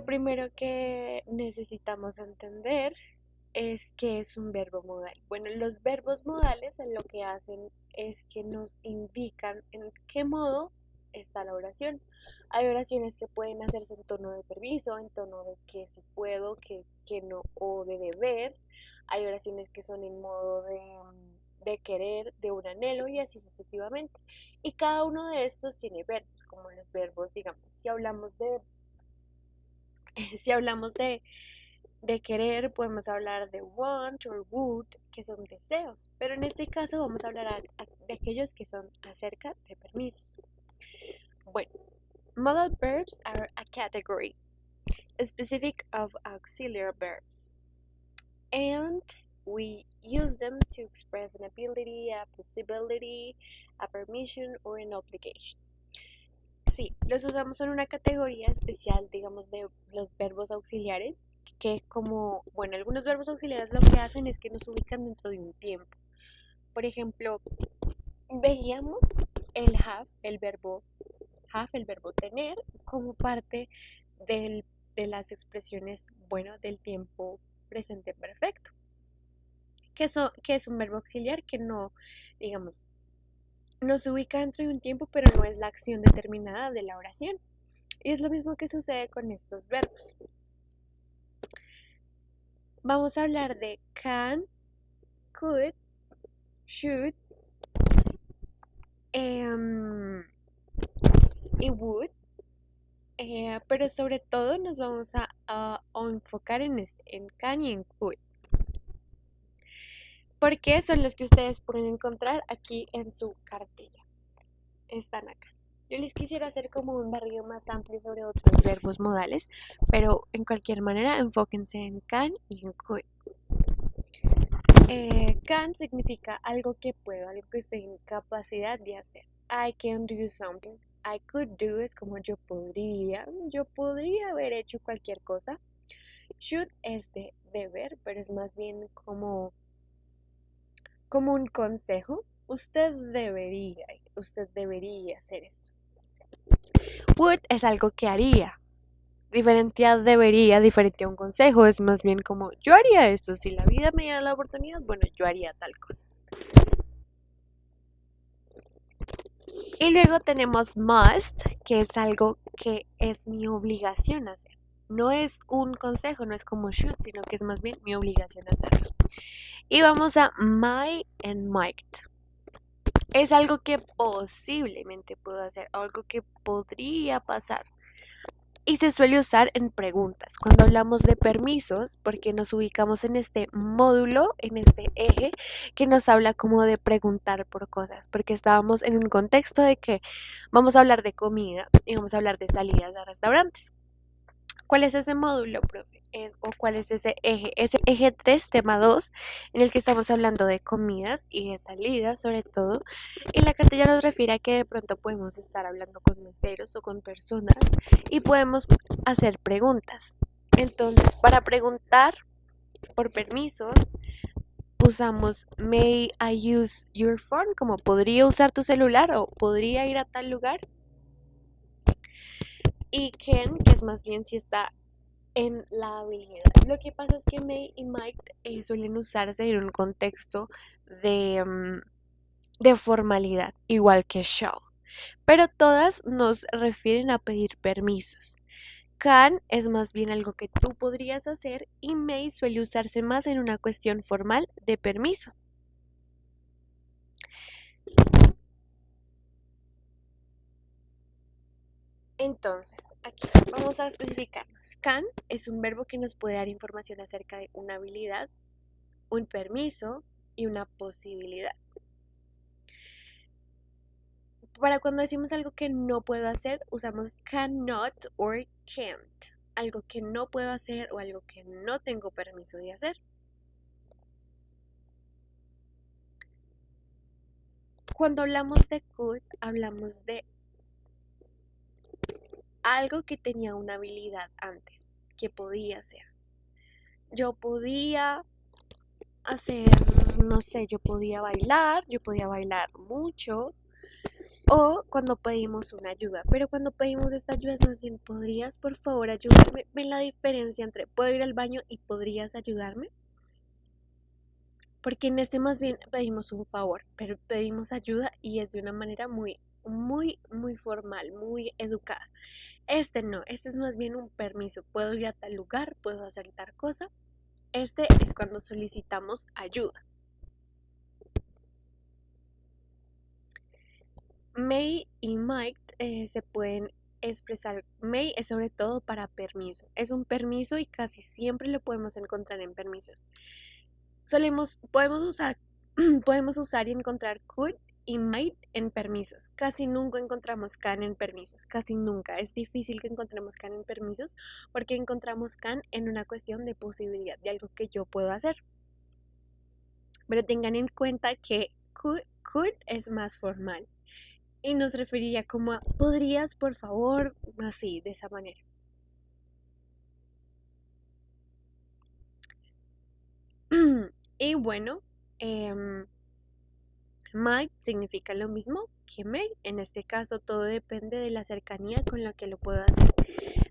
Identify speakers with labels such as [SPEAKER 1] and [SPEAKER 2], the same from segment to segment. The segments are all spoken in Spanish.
[SPEAKER 1] lo primero que necesitamos entender es qué es un verbo modal. Bueno, los verbos modales lo que hacen es que nos indican en qué modo está la oración. Hay oraciones que pueden hacerse en tono de permiso, en tono de que si puedo, que no, o de deber. Hay oraciones que son en modo de querer, de un anhelo y así sucesivamente. Y cada uno de estos tiene verbos, como los verbos, digamos, si hablamos de querer, podemos hablar de want or would, que son deseos, pero en este caso vamos a hablar de aquellos que son acerca de permisos. Bueno, modal verbs are a category specific of auxiliary verbs, and we use them to express an ability, a possibility, a permission, or an obligation. Sí, los usamos en una categoría especial, digamos, de los verbos auxiliares, que como, bueno, algunos verbos auxiliares lo que hacen es que nos ubican dentro de un tiempo. Por ejemplo, veíamos el verbo tener, como parte de las expresiones, bueno, del tiempo presente perfecto, que es un verbo auxiliar que no, digamos, nos ubica dentro de un tiempo, pero no es la acción determinada de la oración. Y es lo mismo que sucede con estos verbos. Vamos a hablar de can, could, should y would, pero sobre todo nos vamos a enfocar en can y en could, porque son los que ustedes pueden encontrar aquí en su cartilla. Están acá. Yo les quisiera hacer como un barrido más amplio sobre otros verbos modales, pero en cualquier manera enfóquense en can y en could. Can significa algo que puedo, algo que estoy en capacidad de hacer. I can do something. I could do es como yo podría haber hecho cualquier cosa. Should es de deber, pero es más bien como un consejo. Usted debería hacer esto. Would es algo que haría. Diferente a debería, diferente a un consejo, es más bien como yo haría esto, si la vida me diera la oportunidad, bueno, yo haría tal cosa. Y luego tenemos must, que es algo que es mi obligación hacer. No es un consejo, no es como should, sino que es más bien mi obligación hacerlo. Y vamos a my and might. Es algo que posiblemente puedo hacer, algo que podría pasar. Y se suele usar en preguntas, cuando hablamos de permisos, porque nos ubicamos en este módulo, en este eje, que nos habla como de preguntar por cosas, porque estábamos en un contexto de que vamos a hablar de comida y vamos a hablar de salidas a restaurantes. ¿Cuál es ese módulo, profe? ¿O cuál es ese eje? Ese eje 3, tema 2, en el que estamos hablando de comidas y de salidas sobre todo. Y la cartilla nos refiere a que de pronto podemos estar hablando con meseros o con personas y podemos hacer preguntas. Entonces, para preguntar por permisos, usamos may I use your phone, como podría usar tu celular o podría ir a tal lugar. Y can, que es más bien si está en la habilidad. Lo que pasa es que may y might suelen usarse en un contexto de formalidad, igual que shall. Pero todas nos refieren a pedir permisos. Can es más bien algo que tú podrías hacer y may suele usarse más en una cuestión formal de permiso. Entonces, aquí vamos a especificarnos. Can es un verbo que nos puede dar información acerca de una habilidad, un permiso y una posibilidad. Para cuando decimos algo que no puedo hacer, usamos cannot or can't. Algo que no puedo hacer o algo que no tengo permiso de hacer. Cuando hablamos de could, hablamos de algo que tenía una habilidad antes, que podía hacer. Yo podía hacer, no sé, yo podía bailar mucho, o cuando pedimos una ayuda. Pero cuando pedimos esta ayuda es más bien, ¿podrías por favor ayudarme? ¿Ven la diferencia entre puedo ir al baño y podrías ayudarme? Porque en este más bien pedimos un favor, pero pedimos ayuda y es de una manera muy formal, muy educada. Este no, este es más bien un permiso. Puedo ir a tal lugar, puedo hacer tal cosa. Este es cuando solicitamos ayuda. May y might se pueden expresar. May es sobre todo para permiso. Es un permiso y casi siempre lo podemos encontrar en permisos. Podemos usar, podemos usar y encontrar could y might en permisos. Casi nunca encontramos can en permisos. Casi nunca. Es difícil que encontremos can en permisos porque encontramos can en una cuestión de posibilidad, de algo que yo puedo hacer. Pero tengan en cuenta que could es más formal y nos referiría como a podrías, por favor, así, de esa manera. Y bueno, might significa lo mismo que may. En este caso, todo depende de la cercanía con la que lo puedo hacer.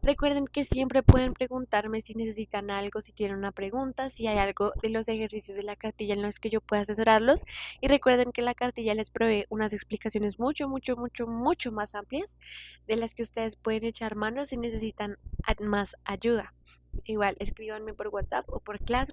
[SPEAKER 1] Recuerden que siempre pueden preguntarme si necesitan algo, si tienen una pregunta, si hay algo de los ejercicios de la cartilla en los que yo pueda asesorarlos. Y recuerden que la cartilla les provee unas explicaciones mucho más amplias de las que ustedes pueden echar mano si necesitan más ayuda. Igual, escríbanme por WhatsApp o por Classroom.